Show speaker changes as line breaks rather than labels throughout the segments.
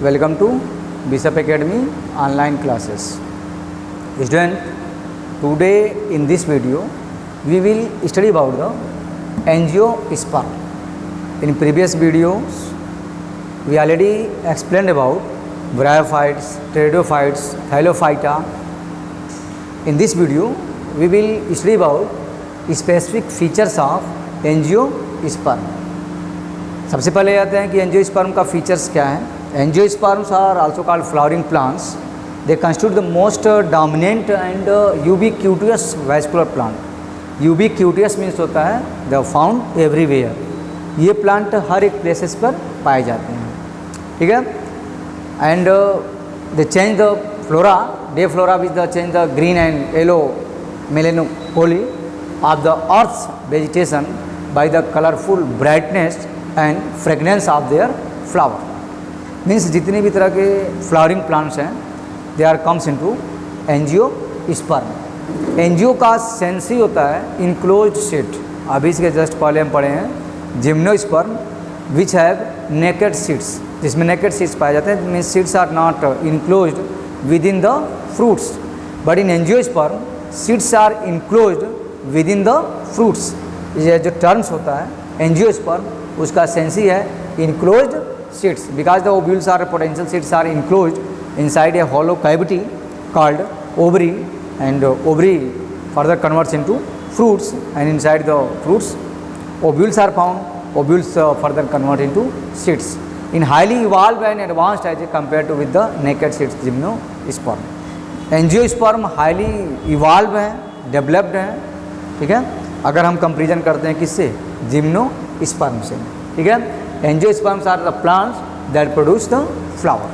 Welcome to Bishop Academy online classes. Student, today in this video we will study about the angiosperm. In previous videos we already explained about bryophytes, pteridophytes, thylophyta. In this video we will study about specific features of angiosperm. सबसे पहले आते हैं कि angiosperm का features क्या है. Angiosperms are also called flowering plants. They constitute the most dominant and ubiquitous vascular plant. Ubiquitous means होता है the found everywhere. ये प्लांट हर एक प्लेसेस पर पाए जाते हैं, ठीक है. And they change the flora, day flora with the change the green and yellow melancholy of the earth's vegetation by the colorful brightness and fragrance of their flower. Means जितने भी तरह के फ्लावरिंग प्लांट्स हैं they are comes into angiosperm. Angio का sense ही होता है enclosed seed. अभी इसके जस्ट पहले हम पढ़े हैं gymnosperm which have naked seeds, जिसमें नेकेड सीड्स पाए जाते हैं. Means seeds are not enclosed within the fruits, but in angiosperm seeds are enclosed within the fruits. ये जो टर्म्स होता है एंजियोस्पर्म उसका सेंस ही है enclosed seeds, because the ovules or potential seeds are enclosed inside a hollow cavity called ovary, and ovary further converts into fruits, and inside the fruits ovules are found. Ovules further convert into seeds in highly evolved and advanced as compared to with the naked seeds gymnosperm. Angiosperm highly evolve है, developed है, ठीक है. अगर हम comparison करते हैं किससे, gymnosperm से, ठीक है. Angiosperms are the plants that produce the flower.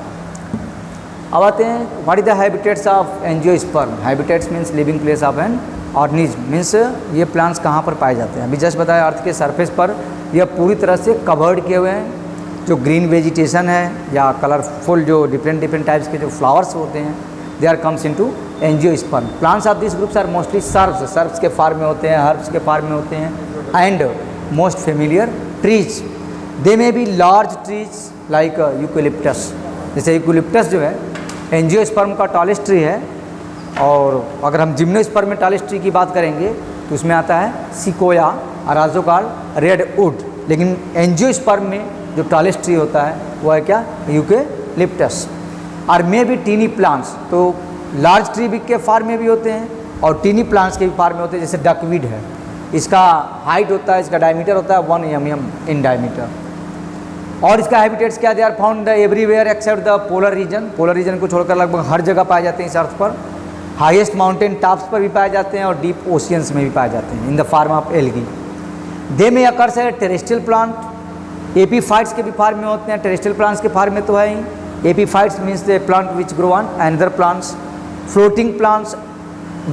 अब आते हैं what is the habitats of angiosperm. Habitats means living place of an organism. Means ये प्लांट्स कहाँ पर पाए जाते हैं. अभी जस्ट बताया अर्थ के सरफेस पर यह पूरी तरह से कवर्ड किए हुए हैं. जो ग्रीन वेजिटेशन है या कलरफुल जो डिफरेंट टाइप्स के जो फ्लावर्स होते हैं they are comes into angiosperm. Plants of this groups are mostly shrubs के फार्म में होते हैं, हर्ब्स के फार्म में होते हैं, and most familiar trees. They में भी लार्ज ट्रीज लाइक यूकेलिप्टस. जैसे यूकेलिप्टस जो है एंजियोस्पर्म का टॉलेस्ट ट्री है, और अगर हम जिम्नोस्पर्म में टॉलेस्ट ट्री की बात करेंगे तो उसमें आता है सिकोया और आल्सो कॉल्ड रेड वुड. लेकिन एंजियोस्पर्म में जो टॉलेस्ट ट्री होता है वो है क्या, यूकेलिप्टस. और मे भी टीनी प्लांट्स. तो लार्ज ट्री भी के फार्म में भी होते हैं और टीनी प्लांट्स के भी फार्म में होते हैं. जैसे डकवीड है, इसका हाइट होता है, इसका डायमीटर होता है 1 mm इन डायमीटर. और इसका हैबिटेट्स क्या, they are found everywhere except the polar region. Polar region को छोड़कर लगभग हर जगह पाए जाते हैं इस अर्थ पर. हाईएस्ट माउंटेन टॉप्स पर भी पाए जाते हैं और डीप ओशियंस में भी पाए जाते हैं in the form of algae. They may occurs है टेरेस्ट्रियल प्लांट. एपीफाइट्स के भी फार्म में होते हैं. टेरेस्ट्रियल प्लांट्स के फार्म में तो है ही. Epiphytes means the plant which grow on another plants. Floating plants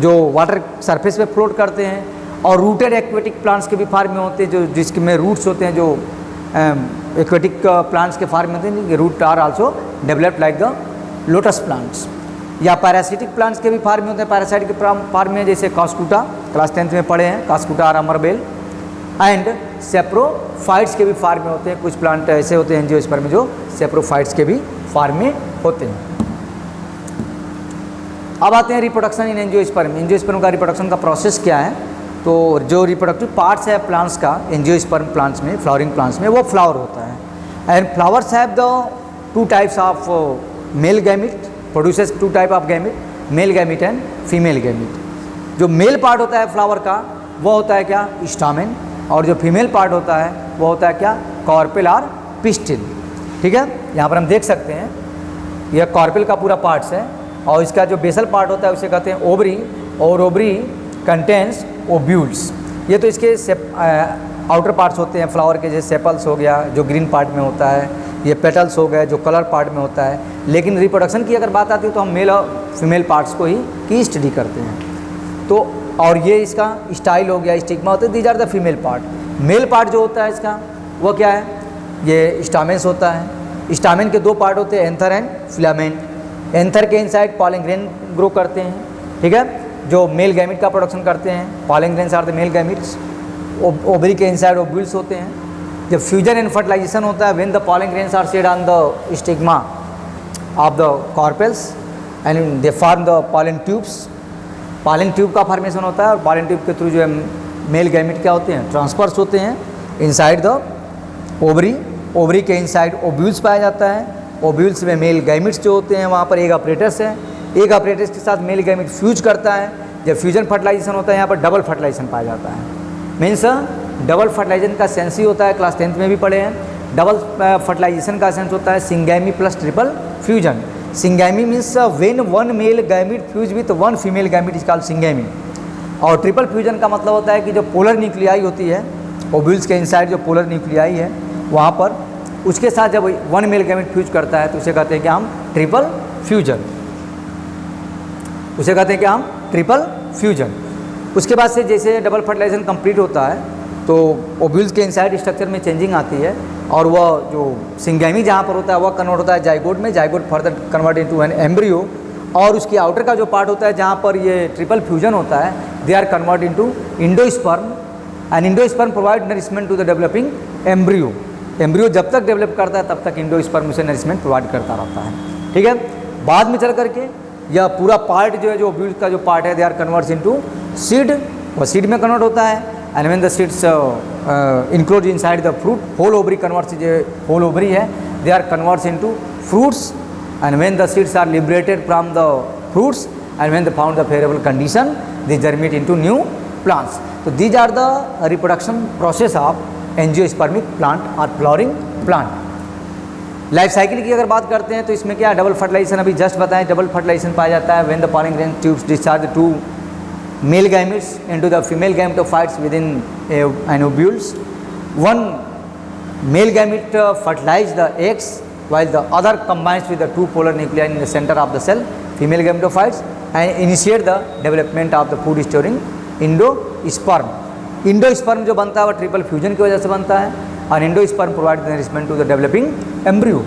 जो वाटर सरफेस पे फ्लोट करते हैं. और रूटेड एक्वेटिक प्लांट्स के भी फार्म में होते हैं जो जिसके में रूट्स होते हैं. जो एक्वेटिक प्लांट्स के फार्म में होते हैं root are also developed like the lotus plants. या पैरासिटिक प्लांट्स के भी फार्म में होते हैं. पैरासाइट के फार्म में जैसे कास्कुटा, क्लास 10th में पढ़े हैं, कास्कुटा और अमरबेल. एंड सेप्रोफाइट्स के भी फार्म में होते हैं. कुछ प्लांट ऐसे होते हैं एंजियोस्पर्म में जो सेप्रोफाइट्स के भी फार्म में होते हैं. अब आते हैं रिप्रोडक्शन इन एंजियोस्पर्म. एंजियोस्पर्म का रिप्रोडक्शन का प्रोसेस क्या है. तो जो रिप्रोडक्टिव पार्ट्स है प्लांट्स का एंजियोस्पर्म प्लांट्स में, फ्लावरिंग प्लांट्स में, वो फ्लावर होता है. And flowers have the 2 types of male gamete, produces 2 type of gamete, male gamete and female gamete. जो मेल पार्ट होता है फ्लावर का वो होता है क्या, स्टामेन. और जो फीमेल पार्ट होता है वो होता है क्या, कॉर्पेल और पिस्टिल. ठीक है, यहाँ पर हम देख सकते हैं यह कॉर्पेल का पूरा पार्ट्स है. और इसका जो बेसल पार्ट होता है उसे कहते हैं ओवरी. और ओवरी कंटेंस ओव्यूल्स. ये तो इसके आउटर पार्ट्स होते हैं फ्लावर के, जैसे सेपल्स हो गया जो ग्रीन पार्ट में होता है, ये पेटल्स हो गए जो कलर पार्ट में होता है. लेकिन रिप्रोडक्शन की अगर बात आती है तो हम मेल और फीमेल पार्ट्स को ही की स्टडी करते हैं. तो और ये इसका स्टाइल हो गया, स्टिग्मा होता है, these are the female part. Male part जो होता है इसका वो क्या है, ये स्टामेंस होता है. स्टामेन के 2 पार्ट होते हैं, एंथर एंड फिलामेंट. एंथर के इनसाइड पॉलन ग्रेन ग्रो करते हैं, ठीक है, जो मेल गैमिट का प्रोडक्शन करते हैं. Pollen grains are the male gametes. Ovary के इनसाइड ओव्यूल्स होते हैं. जब फ्यूजन एंड फर्टिलाइजेशन होता है when the pollen grains are shed on the stigma of the carpels and they form the pollen tubes. Pollen tube का formation होता है और पॉलन ट्यूब के थ्रू जो है मेल गैमेट क्या होते हैं, ट्रांसफर्स होते हैं इनसाइड द ओवरी। ओवरी के इनसाइड ओव्यूल्स पाया जाता है। ओव्यूल्स में मेल गैमेट्स जो होते हैं वहाँ पर एग ऑपरेटर्स है। एग ऑपरेटर्स के साथ मेल गैमेट फ्यूज करता है। जब फ्यूजन फर्टिलाइजेशन होता है यहाँ पर डबल फर्टिलाइजेशन पाया जाता है। मीन्स डबल फर्टिलाइजेशन का सेंस ही होता है, क्लास 10th में भी पढ़े हैं। डबल फर्टिलाइजेशन का सेंस होता है syngamy plus triple fusion. Syngamy means when one male gamete fuse with one female gamete is called syngamy. और ट्रिपल फ्यूजन का मतलब होता है कि जो पोलर न्यूक्लियाई होती है, ओव्यूल्स के इनसाइड जो पोलर न्यूक्लियाई है वहाँ पर उसके साथ जब वन मेल गैमेट फ्यूज करता है तो उसे कहते हैं कि हम ट्रिपल फ्यूजन। उसे कहते हैं कि हम ट्रिपल फ्यूजन। उसके बाद से जैसे डबल फर्टिलाइजेशन कंप्लीट होता है तो ओव्यूल्स के इनसाइड स्ट्रक्चर में चेंजिंग आती है और वह जो सिंगैमी जहाँ पर होता है वह कन्वर्ट होता है जाइगोट में। Zygote further convert into an embryo और उसकी आउटर का जो पार्ट होता है जहाँ पर ये ट्रिपल फ्यूजन होता है they are convert into endosperm and endosperm provide nourishment to the developing embryo. Embryo जब तक डेवलप करता है तब तक इंडोस्पर्म उसे नरिशमेंट प्रोवाइड करता रहता है। ठीक है, बाद में चल करके यह पूरा पार्ट जो है जो ओव्यूल्स का जो पार्ट है they are converts into seed, वह सीड में कन्वर्ट होता है। And when the seeds enclose inside the fruit, whole ovary converts, जो होल ओवरी है they are converts into fruits. And when the seeds are liberated from the fruits and when they found the favourable condition they germinate into new plants. तो these are the reproduction process of angiospermic plant और flowering plant. Life cycle की अगर बात करते हैं तो इसमें क्या डबल फर्टिलाइजेशन अभी जस्ट बताएं, डबल फर्टिलाइजेशन पाया जाता है when the pollen grain tubes discharge two male gametes into the female gametophytes within an ovules. One male gamete fertilize the eggs while the other combines with the two polar nuclei in the center of the cell, female gametophytes, and initiate the development of the food storing endosperm. Endosperm जो बनता है वह triple fusion की वजह से बनता है और endosperm provide nourishment to the developing embryo.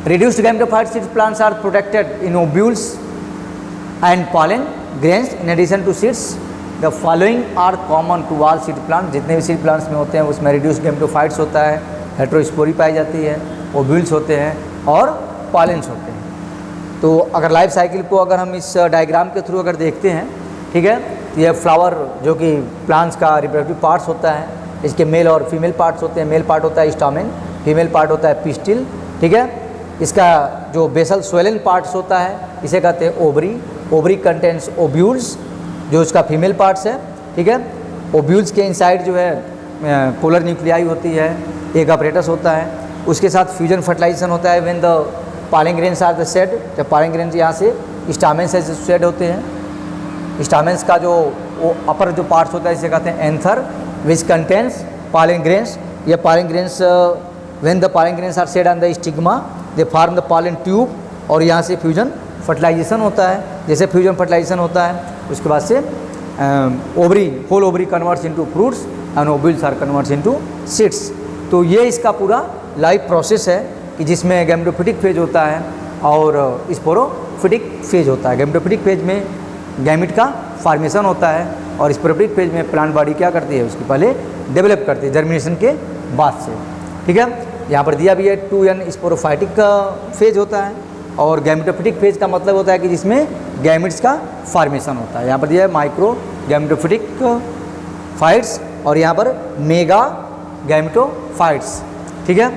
Reduced gametophyte seed plants are protected in ovules and pollen grains in addition to seeds. The following are common to all seed plant. जितने भी seed plants में होते हैं उसमें reduced gametophytes होता है, heterospory पाई जाती है, ओव्यूल्स होते हैं और पॉलेंस होते हैं। तो अगर लाइफ साइकिल को अगर हम इस डायग्राम के थ्रू अगर देखते हैं, ठीक है, यह फ्लावर जो कि प्लांट्स का रिप्रोडक्टिव पार्ट्स होता है, इसके मेल और फीमेल पार्ट्स होते हैं। मेल पार्ट होता है स्टामेन, फीमेल पार्ट होता है पिस्टिल। ठीक है, इसका जो बेसल स्वेलन पार्ट्स होता है इसे कहते हैं ओवरी। ओवरी कंटेंट्स ओव्यूल्स जो इसका फीमेल पार्ट्स है। ठीक है, ओव्यूल्स के इनसाइड जो है पोलर न्यूक्लियाई होती है, एग ऑपरेटस होता है, उसके साथ फ्यूजन फर्टिलाइजेशन होता है when the pollen grains are the shed. जब पॉलन ग्रेन्स यहाँ से स्टामेन से सेड होते हैं, स्टामेंस का जो अपर जो पार्ट्स होता है इसे कहते हैं anther which contains pollen grains. ये pollen grains when the pollen grains are shed on the stigma they form the pollen tube और यहाँ से फ्यूजन फर्टिलाइजेशन होता है। जैसे फ्यूजन फर्टिलाइजेशन होता है उसके बाद से ovary, whole ovary converts into fruits and ovules are converts into seeds. तो ये इसका पूरा लाइफ प्रोसेस है कि जिसमें गैमेटोफिटिक फेज होता है और स्पोरोफिटिक फेज होता है। गैमेटोफिटिक फेज में गैमेट का फॉर्मेशन होता है और स्पोरोफिटिक फेज में प्लांट बॉडी क्या करती है, उसकी पहले डेवलप करती है जर्मिनेशन के बाद से। ठीक है, यहाँ पर दिया भी है 2n स्पोरोफाइटिक का फेज होता है और गैमेटोफिटिक फेज का मतलब होता है कि जिसमें गैमेट्स का फॉर्मेशन होता है। यहाँ पर दिया है माइक्रो गैमेटोफिटिक फाइट्स और यहाँ पर मेगा गैमेटोफाइट्स। ठीक है,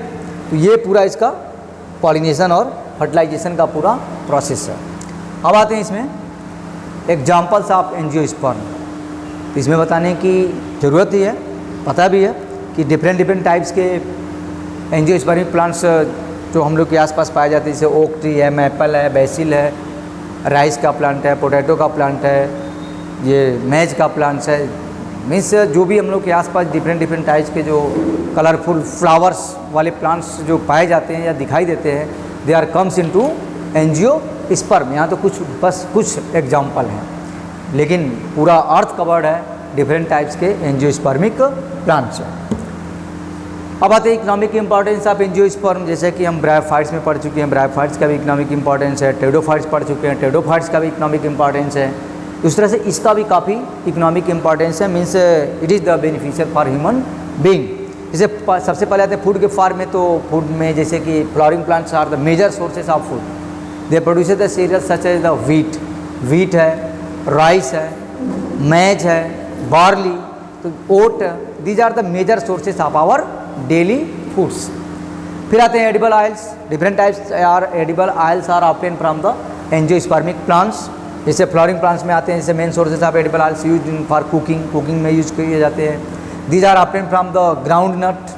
तो ये पूरा इसका पॉलिनेशन और फर्टिलाइजेशन का पूरा प्रोसेस है। अब आते हैं इसमें एग्जाम्पल्स ऑफ एंजियोस्पर्म। तो इसमें बताने की ज़रूरत ही है, पता भी है कि डिफरेंट टाइप्स के एंजियोस्पर्मिक प्लांट्स जो हम लोग के आसपास पाए जाते हैं, जैसे ओक ट्री है, मैपल है, बेसिल है, राइस का प्लांट है, पोटैटो का प्लांट है, ये मेज का प्लांट्स है। मीन्स जो भी हम लोग के आसपास डिफरेंट टाइप्स के जो कलरफुल फ्लावर्स वाले प्लांट्स जो पाए जाते हैं या दिखाई देते हैं, they are comes into angiosperm. यहाँ तो कुछ एग्जाम्पल हैं, लेकिन पूरा अर्थ कवर्ड है डिफरेंट टाइप्स के एंजियोस्पर्मिक प्लांट्स हैं। अब आते हैं इकोनॉमिक इंपॉर्टेंस ऑफ एंजियोस्पर्म। जैसे कि हम ब्रायोफाइट्स में पढ़ चुके हैं, ब्रायोफाइट्स का भी इकोनॉमिक इंपॉर्टेंस है। टेडोफाइट्स पढ़ चुके हैं, टेडोफाइट्स का भी इकोनॉमिक इंपॉर्टेंस है। उस तरह से इसका भी काफ़ी इकोनॉमिक इंपॉर्टेंस है। Means it is the beneficial for human being. जैसे सबसे पहले आते हैं फूड के फार्म में, तो फूड में जैसे कि flowering plants are the major sources of food. They produce the cereal such as the wheat है, राइस है, मैज है, बार्ली, तो oat, these are the major sources of our daily foods. फिर आते हैं edible oils. Different types are edible oils are obtain from the angiospermic plants. जैसे flowering plants में आते हैं, जैसे main sources of edible oils use in for cooking में use किए जाते हैं। These are obtain from the groundnut,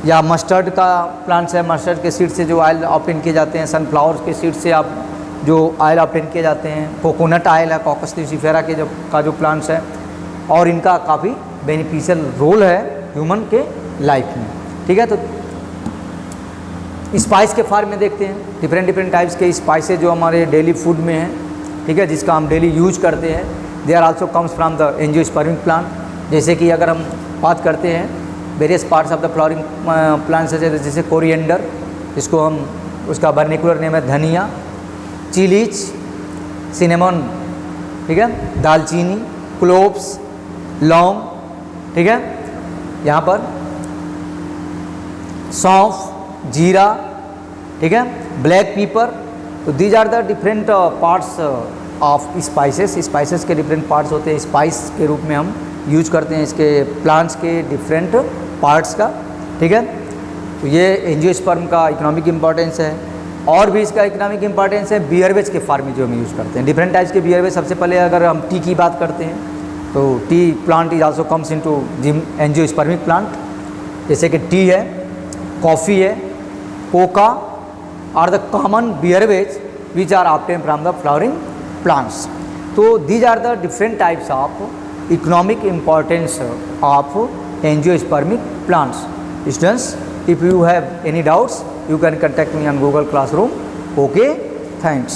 या मस्टर्ड का प्लांट्स है, मस्टर्ड के सीड से जो ऑयल ऑब्टेन किए जाते हैं। सनफ्लावर के सीड से आप जो ऑयल ऑब्टेन किए जाते हैं। कोकोनट ऑयल है, कॉकस ल्यूसिफेरा के जो प्लांट्स है, और इनका काफ़ी बेनिफिशियल रोल है ह्यूमन के लाइफ में। ठीक है, तो स्पाइस के फार्म में देखते हैं, डिफरेंट टाइप्स के स्पाइसेस जो हमारे डेली फूड में हैं, ठीक है, जिसका हम डेली यूज करते हैं। They are also comes from the angiospermic plant. जैसे कि अगर हम बात करते हैं various parts of the flowering plants, जैसे कोरिएंडर, इसको हम उसका वर्निकुलर नेम है धनिया, चिलीज, सिनेमन, ठीक है, दालचीनी, क्लोव्स, लौंग, ठीक है, यहाँ पर सौंफ, जीरा, ठीक है, ब्लैक पीपर। तो these are the different parts of spices. Spices के डिफरेंट पार्ट्स होते हैं, स्पाइस के रूप में हम यूज करते हैं इसके प्लांट्स के डिफरेंट पार्ट्स का। ठीक है, तो ये एंजियोस्पर्म का इकोनॉमिक इंपॉर्टेंस है। और भी इसका इकोनॉमिक इंपॉर्टेंस है बियरवेज के फार्म में जो हम यूज़ करते हैं। डिफरेंट टाइप्स के बियरवेज, सबसे पहले अगर हम टी की बात करते हैं तो tea plant is also comes into angiospermic plant. जैसे कि टी है, कॉफ़ी है, coca are the common beverages which are obtain from the flowering plants. तो these are the different types of economic importance of angiospermic plants. Students, if you have any doubts, you can contact me on Google Classroom. Okay, thanks.